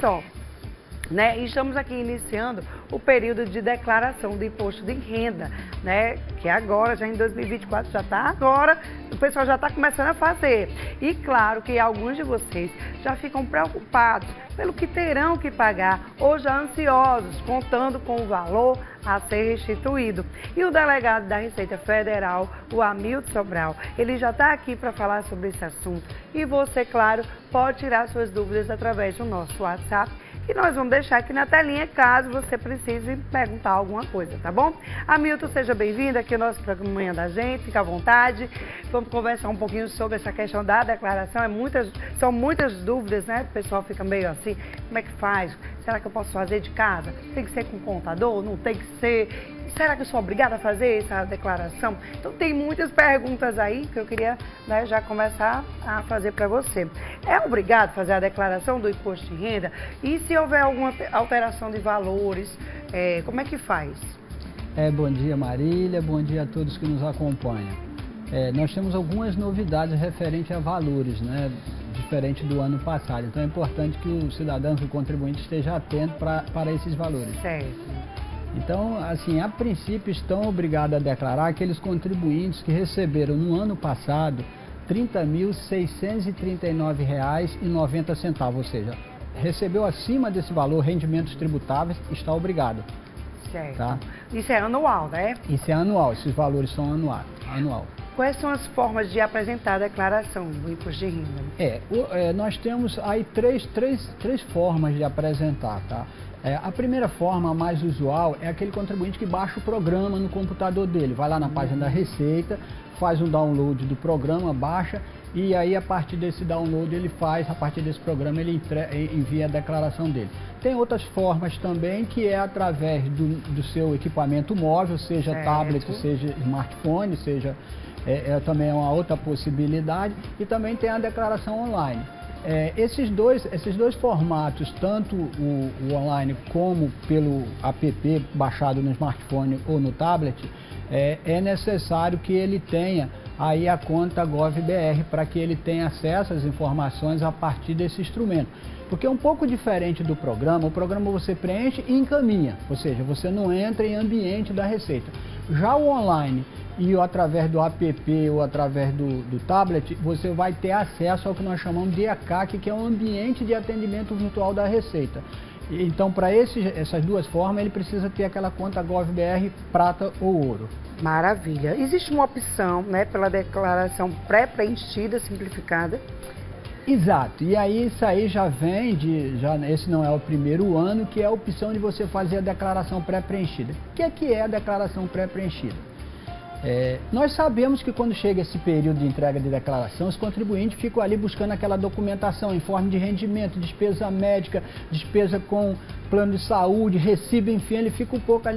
só, né? Estamos aqui iniciando o período de declaração do imposto de renda, né? Que é agora, já em 2024, já está agora, o pessoal já está começando a fazer. E claro que alguns de vocês já ficam preocupados pelo que terão que pagar ou já ansiosos, contando com o valor a ser restituído. E o delegado da Receita Federal, o Hamilton Sobral, ele já está aqui para falar sobre esse assunto. E você, claro, pode tirar suas dúvidas através do nosso WhatsApp, que nós vamos deixar aqui na telinha, caso você precise perguntar alguma coisa, tá bom? Hamilton, seja bem-vindo aqui ao nosso programa Manhã da Gente, fica à vontade. Vamos conversar um pouquinho sobre essa questão da declaração, são muitas dúvidas, né? O pessoal fica meio assim, como é que faz? Será que eu posso fazer de casa? Tem que ser com contador? Não tem que ser? Será que eu sou obrigada a fazer essa declaração? Então tem muitas perguntas aí que eu queria, né, já começar a fazer para você. É obrigado a fazer a declaração do imposto de renda? E se houver alguma alteração de valores, como é que faz? Bom dia, Marília, bom dia a todos que nos acompanham. Nós temos algumas novidades referentes a valores, né, diferente do ano passado. Então é importante que o cidadão, que o contribuinte, esteja atento para esses valores. Certo. Então, assim, a princípio estão obrigados a declarar aqueles contribuintes que receberam no ano passado R$ 30.639,90, ou seja, recebeu acima desse valor rendimentos tributáveis, está obrigado. Certo. Tá? Isso é anual, né? Isso é anual, esses valores são anual. Quais são as formas de apresentar a declaração do imposto de renda? Nós temos aí três formas de apresentar, tá? A primeira forma, a mais usual, é aquele contribuinte que baixa o programa no computador dele. Vai lá na página da Receita, faz um download do programa, baixa, e aí a partir desse download a partir desse programa ele envia a declaração dele. Tem outras formas também, que é através do seu equipamento móvel, seja tablet, seja smartphone, seja... também é uma outra possibilidade, e também tem a declaração online. Esses dois formatos, tanto o online como pelo app baixado no smartphone ou no tablet, é necessário que ele tenha aí a conta GovBR para que ele tenha acesso às informações a partir desse instrumento. Porque é um pouco diferente do programa. O programa você preenche e encaminha, ou seja, você não entra em ambiente da Receita. Já o online e através do app ou através do tablet, você vai ter acesso ao que nós chamamos de ECAC, que é um ambiente de atendimento virtual da Receita. Então, para essas duas formas, ele precisa ter aquela conta GovBR prata ou ouro. Maravilha. Existe uma opção, né, pela declaração pré-preenchida, simplificada? Exato, e aí isso aí já vem esse não é o primeiro ano, que é a opção de você fazer a declaração pré-preenchida. O que é a declaração pré-preenchida? Nós sabemos que quando chega esse período de entrega de declaração, os contribuintes ficam ali buscando aquela documentação, informe de rendimento, despesa médica, despesa com plano de saúde, recibo, enfim, ele fica um pouco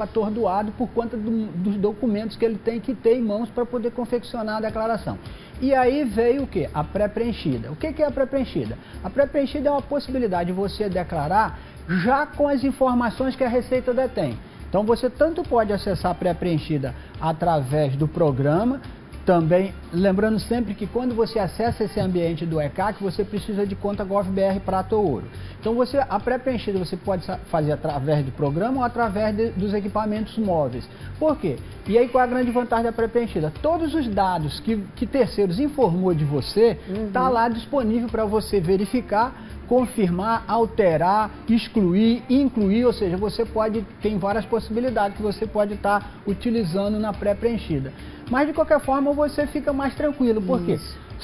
atordoado por conta dos documentos que ele tem que ter em mãos para poder confeccionar a declaração. E aí veio o que? A pré-preenchida. O que é a pré-preenchida? A pré-preenchida é uma possibilidade de você declarar já com as informações que a Receita detém. Então você tanto pode acessar a pré-preenchida através do programa, também lembrando sempre que quando você acessa esse ambiente do ECAC, você precisa de conta GovBR prata ou ouro. Então a pré-preenchida você pode fazer através do programa ou através dos equipamentos móveis. Por quê? E aí qual é a grande vantagem da pré-preenchida? Todos os dados que terceiros informou de você, está lá disponível para você verificar, confirmar, alterar, excluir, incluir, ou seja, tem várias possibilidades que você pode estar utilizando na pré-preenchida. Mas de qualquer forma você fica mais tranquilo, porque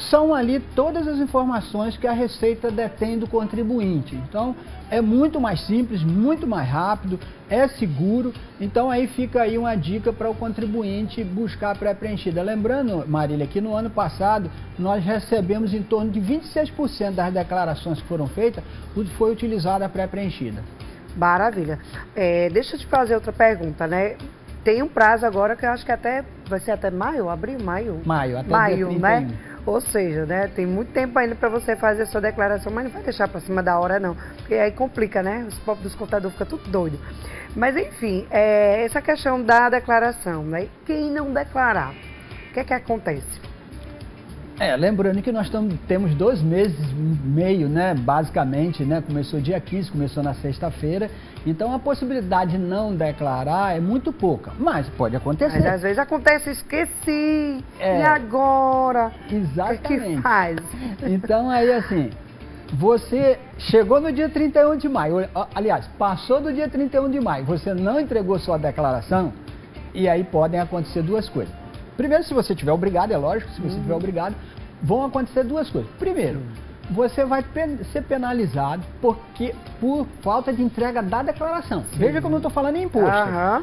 são ali todas as informações que a Receita detém do contribuinte. Então é muito mais simples, muito mais rápido, é seguro. Então aí fica aí uma dica para o contribuinte buscar a pré-preenchida. Lembrando, Marília, que no ano passado nós recebemos em torno de 26% das declarações que foram feitas, foi utilizada a pré-preenchida. Maravilha. Deixa eu te fazer outra pergunta, né? Tem um prazo agora que eu acho que vai ser até maio, abril, maio? Maio, até maio, dia 31. Né? Ou seja, né, tem muito tempo ainda para você fazer a sua declaração, mas não vai deixar para cima da hora não, porque aí complica, né? Os pobres dos contadores ficam tudo doido. Mas enfim, essa questão da declaração, né? Quem não declarar, o que é que acontece? Lembrando que nós temos 2 meses e meio, né, basicamente, né, começou dia 15, começou na sexta-feira, então a possibilidade de não declarar é muito pouca, mas pode acontecer. Mas às vezes acontece, esqueci, e agora? Exatamente. O que faz? Então aí assim, você chegou no dia 31 de maio, aliás, passou do dia 31 de maio, você não entregou sua declaração, e aí podem acontecer 2 coisas. Primeiro, se você tiver obrigado, é lógico, se você tiver obrigado, vão acontecer 2 coisas. Primeiro, você vai ser penalizado por falta de entrega da declaração. Sim. Veja que eu não estou falando em imposto.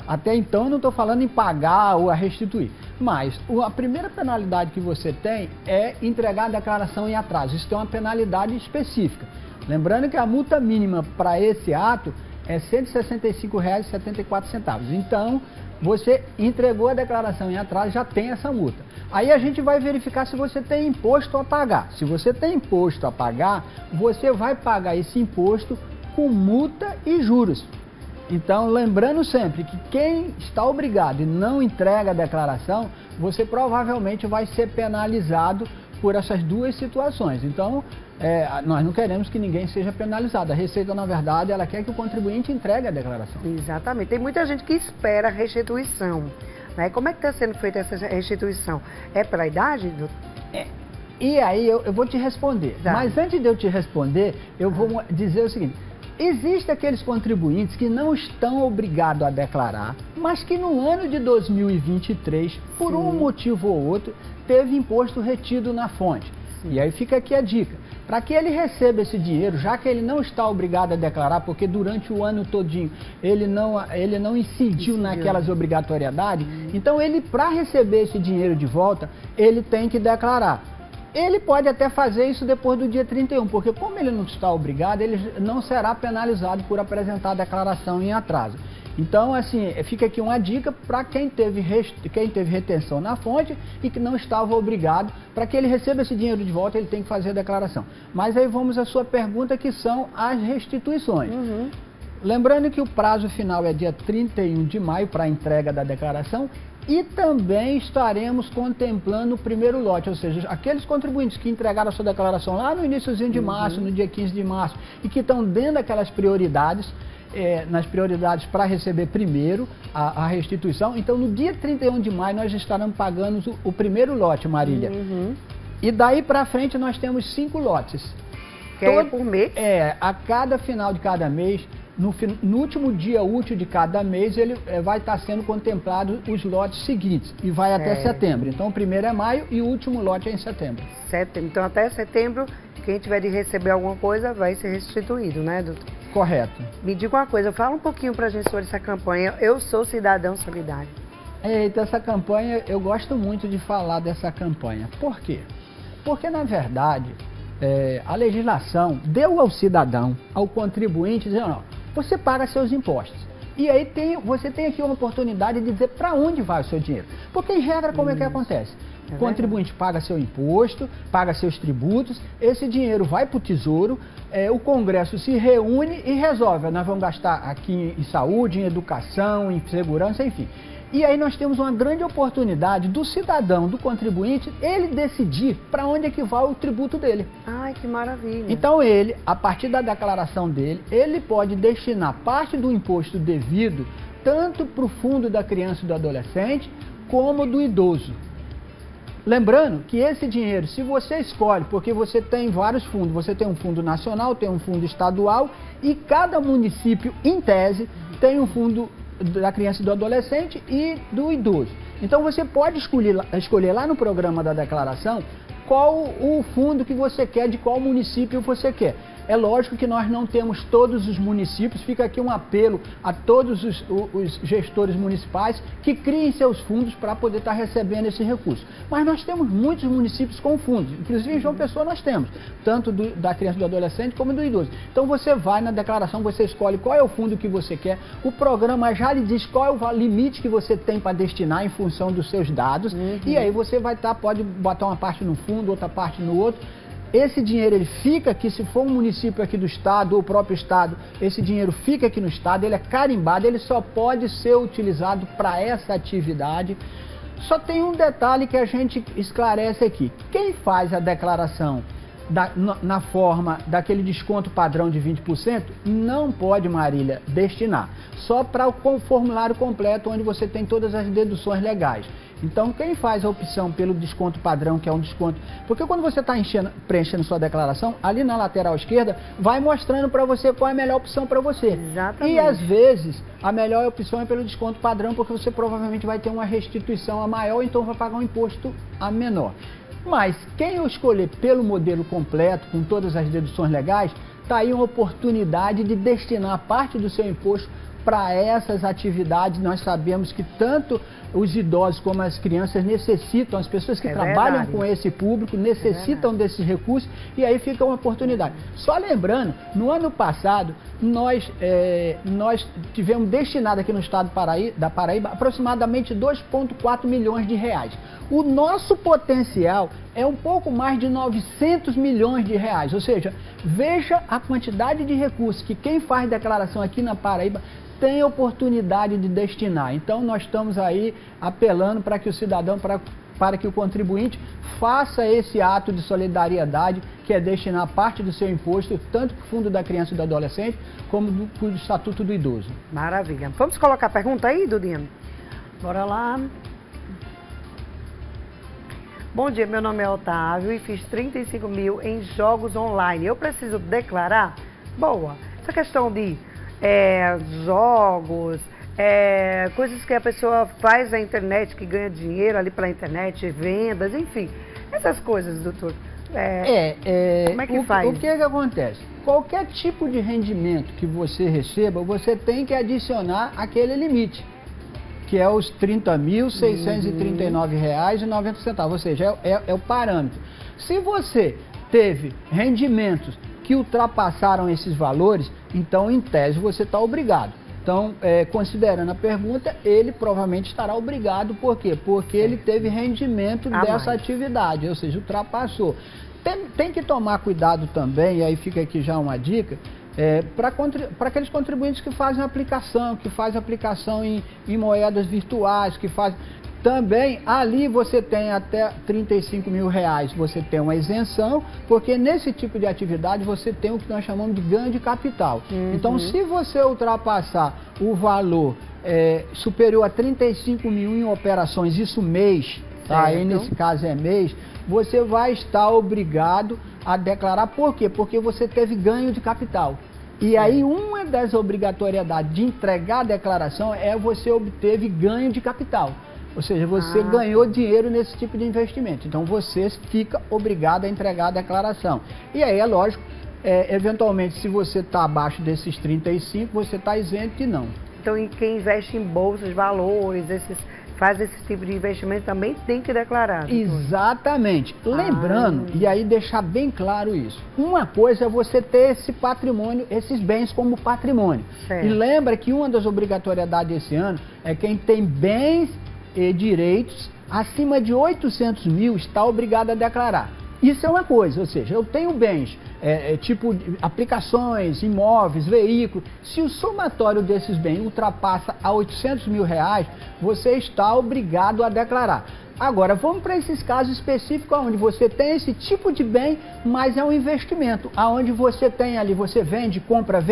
Até então eu não estou falando em pagar ou a restituir. Mas a primeira penalidade que você tem é entregar a declaração em atraso. Isso tem uma penalidade específica. Lembrando que a multa mínima para esse ato é R$ 165,74. Então, você entregou a declaração em atraso, já tem essa multa. Aí a gente vai verificar se você tem imposto a pagar. Se você tem imposto a pagar, você vai pagar esse imposto com multa e juros. Então, lembrando sempre que quem está obrigado e não entrega a declaração, você provavelmente vai ser penalizado por essas 2 situações. Então, nós não queremos que ninguém seja penalizado. A Receita, na verdade, ela quer que o contribuinte entregue a declaração. Exatamente. Tem muita gente que espera a restituição. Né? Como é que está sendo feita essa restituição? É pela idade? E aí eu vou te responder. Tá. Mas antes de eu te responder, eu vou dizer o seguinte. Existem aqueles contribuintes que não estão obrigados a declarar, mas que no ano de 2023, por um motivo ou outro, teve imposto retido na fonte. Sim. E aí fica aqui a dica. Para que ele receba esse dinheiro, já que ele não está obrigado a declarar, porque durante o ano todinho ele não incidiu naquelas obrigatoriedades, então ele, para receber esse dinheiro de volta, ele tem que declarar. Ele pode até fazer isso depois do dia 31, porque como ele não está obrigado, ele não será penalizado por apresentar a declaração em atraso. Então, assim, fica aqui uma dica para quem teve retenção na fonte e que não estava obrigado, para que ele receba esse dinheiro de volta, ele tem que fazer a declaração. Mas aí vamos à sua pergunta, que são as restituições. Lembrando que o prazo final é dia 31 de maio para a entrega da declaração. E também estaremos contemplando o primeiro lote, ou seja, aqueles contribuintes que entregaram a sua declaração lá no iniciozinho de março, no dia 15 de março, e que estão dentro daquelas prioridades, nas prioridades para receber primeiro a restituição. Então, no dia 31 de maio, nós estaremos pagando o primeiro lote, Marília. E daí para frente, nós temos 5 lotes. Que é por mês? A cada final de cada mês. No último dia útil de cada mês, ele vai estar sendo contemplado os lotes seguintes e vai até setembro. Então, o primeiro é maio e o último lote é em setembro. Então, até setembro, quem tiver de receber alguma coisa vai ser restituído, né, doutor? Correto. Me diga uma coisa, fala um pouquinho pra gente sobre essa campanha Eu Sou Cidadão Solidário. Eita, essa campanha, eu gosto muito de falar dessa campanha. Por quê? Porque, na verdade, a legislação deu ao cidadão, ao contribuinte, dizendo, não, você paga seus impostos. E aí você tem aqui uma oportunidade de dizer para onde vai o seu dinheiro. Porque, em regra, como é que acontece? O contribuinte paga seu imposto, paga seus tributos, esse dinheiro vai para o Tesouro, o Congresso se reúne e resolve. Nós vamos gastar aqui em saúde, em educação, em segurança, enfim. E aí nós temos uma grande oportunidade do cidadão, do contribuinte, ele decidir para onde é que vai o tributo dele. Ai, que maravilha. Então ele, a partir da declaração dele, ele pode destinar parte do imposto devido tanto para o fundo da criança e do adolescente, como do idoso. Lembrando que esse dinheiro, se você escolhe, porque você tem vários fundos, você tem um fundo nacional, tem um fundo estadual, e cada município, em tese, tem um fundo da criança e do adolescente e do idoso. Então você pode escolher lá no programa da declaração qual o fundo que você quer, de qual município você quer. É lógico que nós não temos todos os municípios, fica aqui um apelo a todos os gestores municipais que criem seus fundos para poder estar recebendo esse recurso. Mas nós temos muitos municípios com fundos, inclusive em João Pessoa nós temos, tanto da criança e do adolescente como do idoso. Então você vai na declaração, você escolhe qual é o fundo que você quer, o programa já lhe diz qual é o limite que você tem para destinar em função dos seus dados, e aí você pode botar uma parte no fundo, outra parte no outro. Esse dinheiro ele fica aqui, se for um município aqui do estado ou o próprio estado, esse dinheiro fica aqui no estado, ele é carimbado, ele só pode ser utilizado para essa atividade. Só tem um detalhe que a gente esclarece aqui. Quem faz a declaração na forma daquele desconto padrão de 20%, não pode, Marília, destinar. Só para o formulário completo, onde você tem todas as deduções legais. Então, quem faz a opção pelo desconto padrão, que é um desconto... Porque quando você está preenchendo sua declaração, ali na lateral esquerda, vai mostrando para você qual é a melhor opção para você. Exatamente. E, às vezes, a melhor opção é pelo desconto padrão, porque você provavelmente vai ter uma restituição a maior, então vai pagar um imposto a menor. Mas quem eu escolher pelo modelo completo, com todas as deduções legais, está aí uma oportunidade de destinar parte do seu imposto para essas atividades. Nós sabemos que tanto os idosos como as crianças necessitam, as pessoas que trabalham com esse público necessitam desses recursos, e aí fica uma oportunidade. Só lembrando, no ano passado, nós tivemos destinado aqui no estado da Paraíba aproximadamente 2,4 milhões de reais. O nosso potencial é um pouco mais de 900 milhões de reais, ou seja, veja a quantidade de recursos que quem faz declaração aqui na Paraíba tem oportunidade de destinar. Então nós estamos aí apelando para que o cidadão, para que o contribuinte faça esse ato de solidariedade, que é destinar parte do seu imposto, tanto para o Fundo da Criança e do Adolescente, como para o Estatuto do Idoso. Maravilha. Vamos colocar a pergunta aí, Dudinha? Bora lá. Bom dia, meu nome é Otávio e fiz 35 mil em jogos online. Eu preciso declarar? Boa. Essa questão de jogos, coisas que a pessoa faz na internet, que ganha dinheiro ali pela internet, vendas, enfim. Essas coisas, doutor. Como é que faz? O que acontece? Qualquer tipo de rendimento que você receba, você tem que adicionar aquele limite, que é os R$ 30.639,90, ou seja, é o parâmetro. Se você teve rendimentos que ultrapassaram esses valores, então, em tese, você está obrigado. Então, considerando a pergunta, ele provavelmente estará obrigado. Por quê? Porque ele teve rendimento dessa atividade, ou seja, ultrapassou. Tem que tomar cuidado também, e aí fica aqui já uma dica, para aqueles contribuintes que fazem aplicação, em moedas virtuais, que fazem... Também, ali você tem até R$ 35 mil reais, você tem uma isenção, porque nesse tipo de atividade você tem o que nós chamamos de ganho de capital. Então, se você ultrapassar o valor superior a 35 mil em operações, isso mês, tá? Aí nesse caso é mês, você vai estar obrigado a declarar. Por quê? Porque você teve ganho de capital. E aí, uma das obrigatoriedades de entregar a declaração é você obteve ganho de capital. Ou seja, você ganhou dinheiro nesse tipo de investimento. Então, você fica obrigado a entregar a declaração. E aí, é lógico, eventualmente, se você está abaixo desses 35, você está isento e não. Então, quem investe em bolsas, valores, faz esse tipo de investimento também tem que declarar. Depois. Exatamente. Lembrando, e aí deixar bem claro isso, uma coisa é você ter esse patrimônio, esses bens como patrimônio. Certo. E lembra que uma das obrigatoriedades desse ano é quem tem bens e direitos acima de 800 mil está obrigado a declarar. Isso é uma coisa, ou seja, eu tenho bens, tipo aplicações, imóveis, veículos. Se o somatório desses bens ultrapassa a 800 mil reais, você está obrigado a declarar. Agora, vamos para esses casos específicos onde você tem esse tipo de bem, mas é um investimento, onde você tem ali, você vende, compra,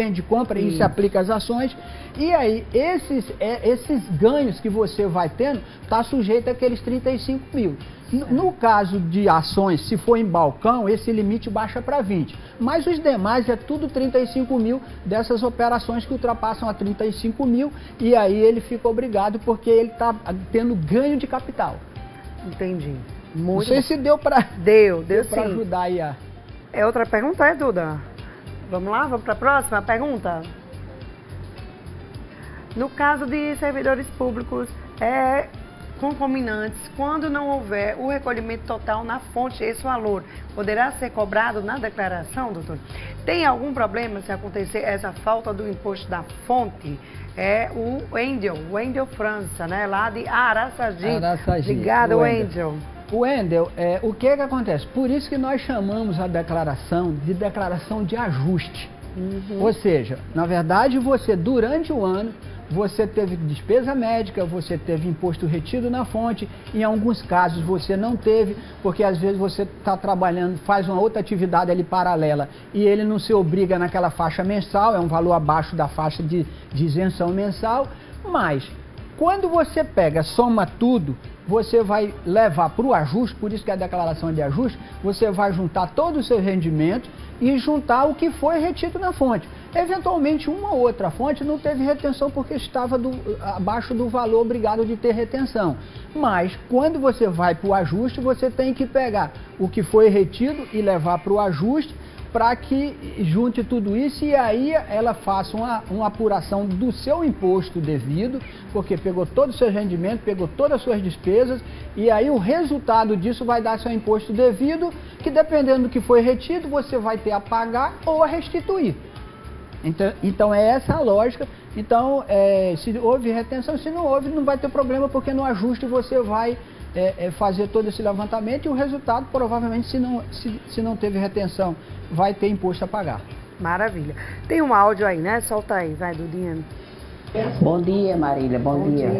e se aplica às ações. E aí, esses ganhos que você vai tendo, está sujeito àqueles 35 mil. No caso de ações, se for em balcão, esse limite baixa para 20. Mas os demais é tudo 35 mil dessas operações que ultrapassam a 35 mil. E aí ele fica obrigado porque ele está tendo ganho de capital. Entendi. Não sei se deu para deu para ajudar aí a... outra pergunta, Duda? Vamos lá, vamos para a próxima pergunta? No caso de servidores públicos concominantes, quando não houver o recolhimento total na fonte, esse valor poderá ser cobrado na declaração, doutor? Tem algum problema se acontecer essa falta do imposto da fonte? O Wendel França, né? Lá de Araçagi. Obrigada, Wendel. O Wendel, o que acontece? Por isso que nós chamamos a declaração de declaração de ajuste. Ou seja, na verdade, você durante o ano, você teve despesa médica, você teve imposto retido na fonte, em alguns casos você não teve, porque às vezes você está trabalhando, faz uma outra atividade ali paralela e ele não se obriga naquela faixa mensal, é um valor abaixo da faixa de isenção mensal, mas quando você pega, soma tudo, você vai levar para o ajuste, por isso que a declaração é de ajuste, você vai juntar todos os seus rendimentos e juntar o que foi retido na fonte. Eventualmente, uma ou outra fonte não teve retenção porque estava abaixo do valor obrigado de ter retenção. Mas, quando você vai para o ajuste, você tem que pegar o que foi retido e levar para o ajuste, para que junte tudo isso e aí ela faça uma apuração do seu imposto devido, porque pegou todo o seu rendimento, pegou todas as suas despesas, e aí o resultado disso vai dar seu imposto devido, que dependendo do que foi retido, você vai ter a pagar ou a restituir. Então é essa a lógica. Então, se houve retenção, se não houve, não vai ter problema, porque no ajuste você vai fazer todo esse levantamento e o resultado, provavelmente, se não teve retenção, vai ter imposto a pagar. Maravilha. Tem um áudio aí, né? Solta aí, vai, Dudinha. Bom dia, Marília, bom dia.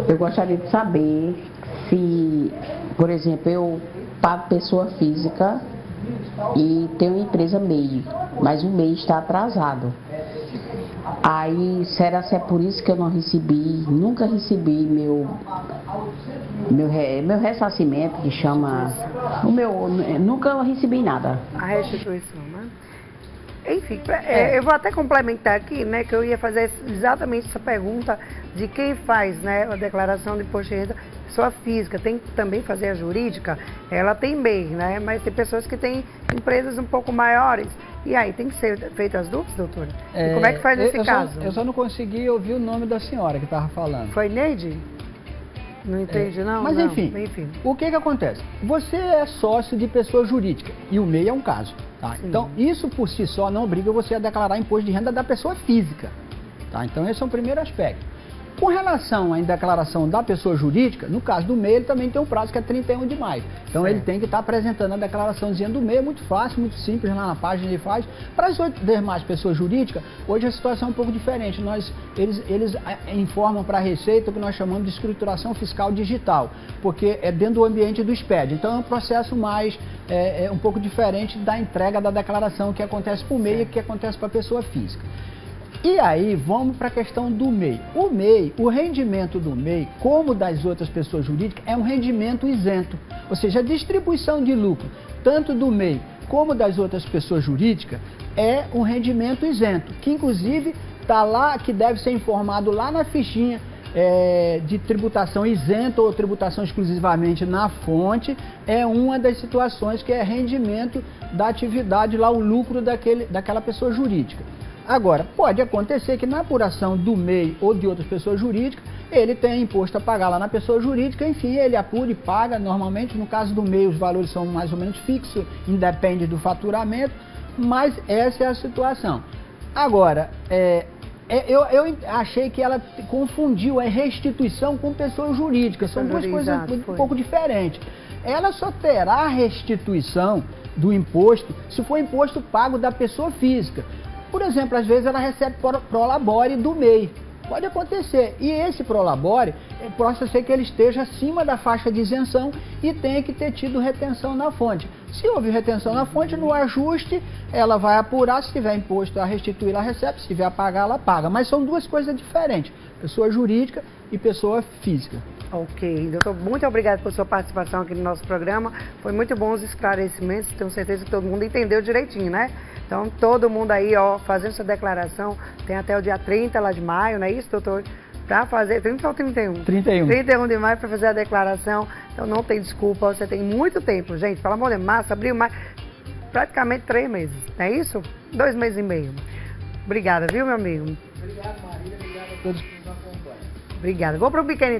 Eu gostaria de saber se, por exemplo, eu pago pessoa física e tenho uma empresa MEI, mas o MEI está atrasado. Aí, será que é por isso que eu não recebi, nunca recebi meu ressarcimento, que chama, nunca recebi nada. A restituição, né? Enfim, eu vou até complementar aqui, né, que eu ia fazer exatamente essa pergunta de quem faz, né, a declaração de imposto de renda, pessoa física, tem que também fazer a jurídica, ela tem MEI, né, mas tem pessoas que têm empresas um pouco maiores, e aí tem que ser feitas as dúvidas, doutora? E como é que faz nesse caso? Eu só não consegui ouvir o nome da senhora que estava falando. Foi Neide? Não entendi, não? Mas não. enfim, o que acontece? Você é sócio de pessoa jurídica, e o MEI é um caso. Tá? Então, isso por si só não obriga você a declarar imposto de renda da pessoa física. Tá? Então, esse é o primeiro aspecto. Com relação à declaração da pessoa jurídica, no caso do MEI, ele também tem um prazo que é 31 de maio. Então, ele tem que estar apresentando a declaraçãozinha do MEI, é muito fácil, muito simples, lá na página ele faz. Para as demais pessoas jurídicas, hoje a situação é um pouco diferente. Eles informam para a Receita o que nós chamamos de escrituração fiscal digital, porque é dentro do ambiente do SPED. Então, é um processo mais, um pouco diferente da entrega da declaração que acontece para o MEI e que acontece para a pessoa física. E aí, vamos para a questão do MEI. O MEI, o rendimento do MEI, como das outras pessoas jurídicas, é um rendimento isento. Ou seja, a distribuição de lucro, tanto do MEI como das outras pessoas jurídicas, é um rendimento isento, que inclusive está lá, que deve ser informado lá na fichinha de tributação isenta ou tributação exclusivamente na fonte, é uma das situações que é rendimento da atividade, lá o lucro daquela pessoa jurídica. Agora, pode acontecer que na apuração do MEI ou de outras pessoas jurídicas, ele tenha imposto a pagar lá na pessoa jurídica, enfim, ele apura e paga normalmente. No caso do MEI, os valores são mais ou menos fixos, independe do faturamento, mas essa é a situação. Agora, eu achei que ela confundiu a restituição com pessoa jurídica, são duas coisas um pouco diferentes. Ela só terá restituição do imposto se for imposto pago da pessoa física. Por exemplo, às vezes ela recebe prolabore do MEI. Pode acontecer. E esse prolabore, possa ser que ele esteja acima da faixa de isenção e tenha que ter tido retenção na fonte. Se houve retenção na fonte, no ajuste, ela vai apurar. Se tiver imposto a restituir, ela recebe. Se tiver a pagar, ela paga. Mas são duas coisas diferentes. Pessoa jurídica e pessoa física. Ok, doutor, muito obrigada por sua participação aqui no nosso programa. Foi muito bom os esclarecimentos, tenho certeza que todo mundo entendeu direitinho, né? Então, todo mundo aí, ó, fazendo sua declaração, tem até o dia 30 lá de maio, não é isso, doutor? Para fazer, 30 ou 31? 31. 31 de maio para fazer a declaração, então não tem desculpa, você tem muito tempo, gente, pelo amor de Deus, março, abril, maio, praticamente 3 meses, não é isso? 2 meses e meio. Obrigada, viu, meu amigo? Obrigado, Marília, obrigado a todos que nos acompanham. Obrigada. Vou para o pequeno